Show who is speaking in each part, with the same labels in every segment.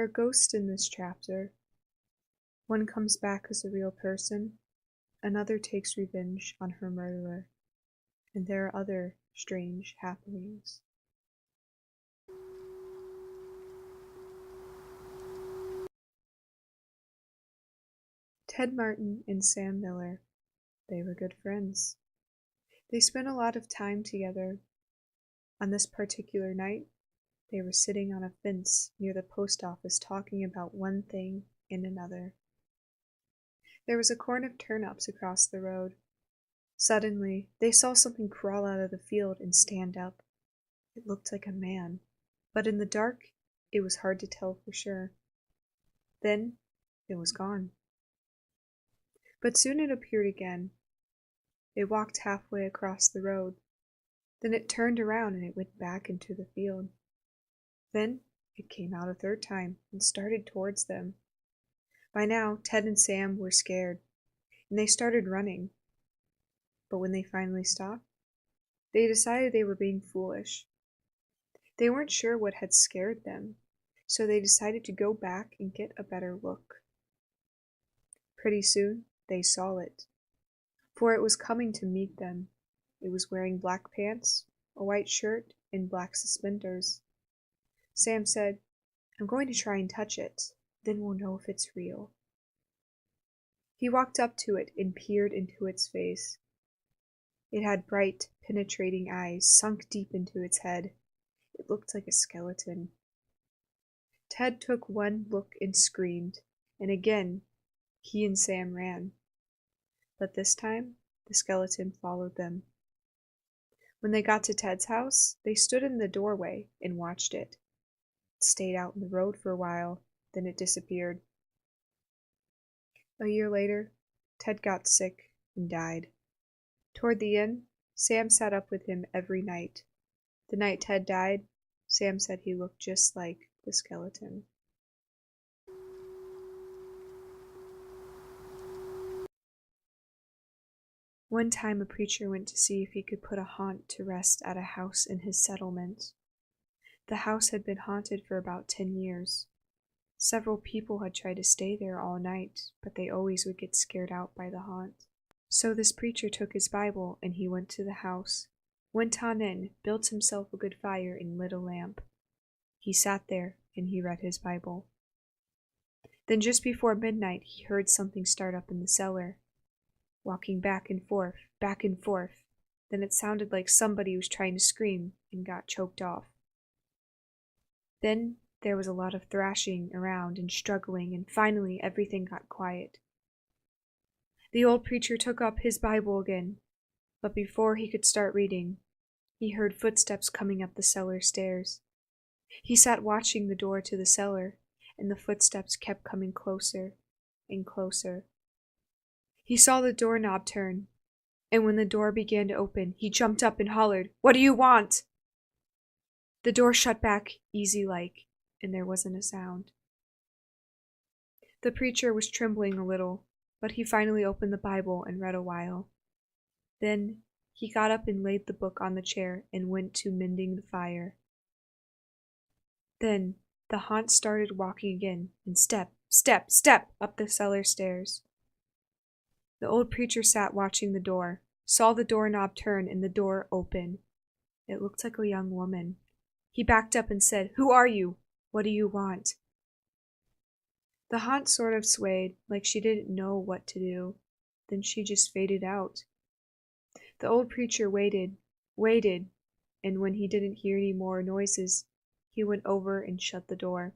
Speaker 1: are ghosts in this chapter. One comes back as a real person, another takes revenge on her murderer, and there are other strange happenings. Ted Martin and Sam Miller, they were good friends. They spent a lot of time together. On this particular night, they were sitting on a fence near the post office talking about one thing and another. There was a corn of turnips across the road. Suddenly, they saw something crawl out of the field and stand up. It looked like a man, but in the dark, it was hard to tell for sure. Then, it was gone. But soon it appeared again. It walked halfway across the road. Then it turned around and it went back into the field. Then it came out a third time and started towards them. By now, Ted and Sam were scared, and they started running. But when they finally stopped, they decided they were being foolish. They weren't sure what had scared them, so they decided to go back and get a better look. Pretty soon, they saw it, for it was coming to meet them. It was wearing black pants, a white shirt, and black suspenders. Sam said, "I'm going to try and touch it, then we'll know if it's real." He walked up to it and peered into its face. It had bright, penetrating eyes sunk deep into its head. It looked like a skeleton. Ted took one look and screamed, and again he and Sam ran. But this time, the skeleton followed them. When they got to Ted's house, they stood in the doorway and watched it. It stayed out in the road for a while, then it disappeared. A year later, Ted got sick and died. Toward the end, Sam sat up with him every night. The night Ted died, Sam said he looked just like the skeleton. One time a preacher went to see if he could put a haunt to rest at a house in his settlement. The house had been haunted for about 10 years. Several people had tried to stay there all night, but they always would get scared out by the haunt. So this preacher took his Bible and he went to the house, went on in, built himself a good fire and lit a lamp. He sat there and he read his Bible. Then just before midnight he heard something start up in the cellar, walking back and forth, back and forth. Then it sounded like somebody was trying to scream and got choked off. Then there was a lot of thrashing around and struggling, and finally everything got quiet. The old preacher took up his Bible again, but before he could start reading, he heard footsteps coming up the cellar stairs. He sat watching the door to the cellar, and the footsteps kept coming closer and closer. He saw the doorknob turn, and when the door began to open, he jumped up and hollered, "What do you want?" The door shut back easy-like, and there wasn't a sound. The preacher was trembling a little, but he finally opened the Bible and read a while. Then he got up and laid the book on the chair and went to mending the fire. Then the haunt started walking again, and step, step, step up the cellar stairs. The old preacher sat watching the door, saw the doorknob turn and the door open. It looked like a young woman. He backed up and said, "Who are you? What do you want?" The haunt sort of swayed, like she didn't know what to do. Then she just faded out. The old preacher waited, and when he didn't hear any more noises, he went over and shut the door.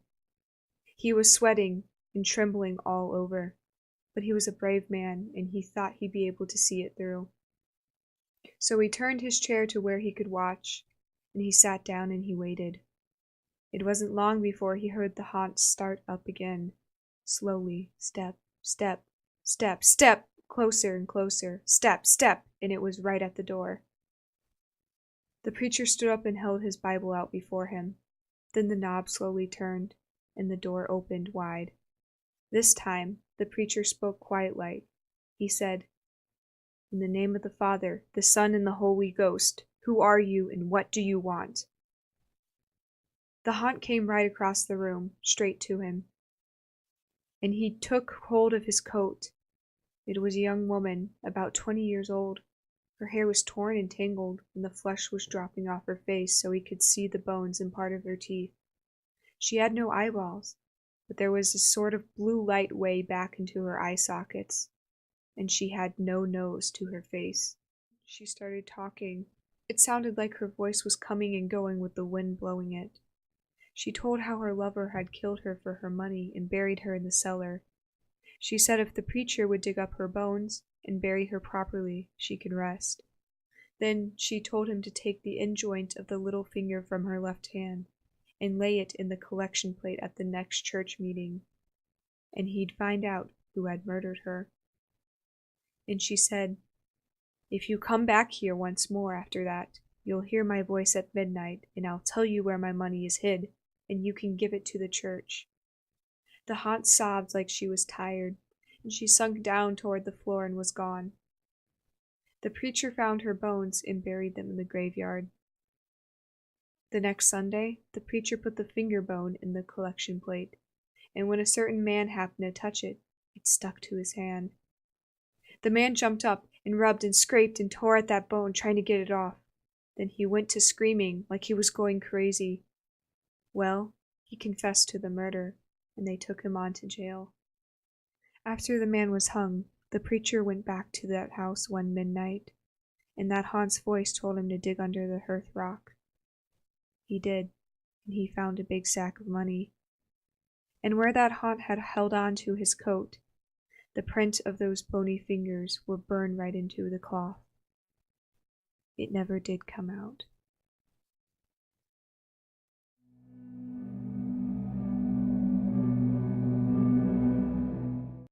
Speaker 1: He was sweating and trembling all over, but he was a brave man, and he thought he'd be able to see it through. So he turned his chair to where he could watch, and he sat down and he waited. It wasn't long before he heard the haunt start up again. Slowly, step, step, step, step, closer and closer, step, step, and it was right at the door. The preacher stood up and held his Bible out before him. Then the knob slowly turned, and the door opened wide. This time, the preacher spoke quite light. He said, "In the name of the Father, the Son, and the Holy Ghost, who are you and what do you want?" The haunt came right across the room, straight to him, and he took hold of his coat. It was a young woman, about 20 years old. Her hair was torn and tangled, and the flesh was dropping off her face so he could see the bones and part of her teeth. She had no eyeballs, but there was a sort of blue light way back into her eye sockets, and she had no nose to her face. She started talking. It sounded like her voice was coming and going with the wind blowing it. She told how her lover had killed her for her money and buried her in the cellar. She said if the preacher would dig up her bones and bury her properly, she could rest. Then she told him to take the end joint of the little finger from her left hand and lay it in the collection plate at the next church meeting, and he'd find out who had murdered her. And she said, "If you come back here once more after that, you'll hear my voice at midnight, and I'll tell you where my money is hid, and you can give it to the church." The haunt sobbed like she was tired, and she sunk down toward the floor and was gone. The preacher found her bones and buried them in the graveyard. The next Sunday, the preacher put the finger bone in the collection plate, and when a certain man happened to touch it, it stuck to his hand. The man jumped up and rubbed and scraped and tore at that bone, trying to get it off. Then he went to screaming like he was going crazy. Well, he confessed to the murder, and they took him on to jail. After the man was hung, the preacher went back to that house one midnight, and that haunt's voice told him to dig under the hearth rock. He did, and he found a big sack of money. And where that haunt had held on to his coat, the print of those bony fingers were burned right into the cloth. It never did come out.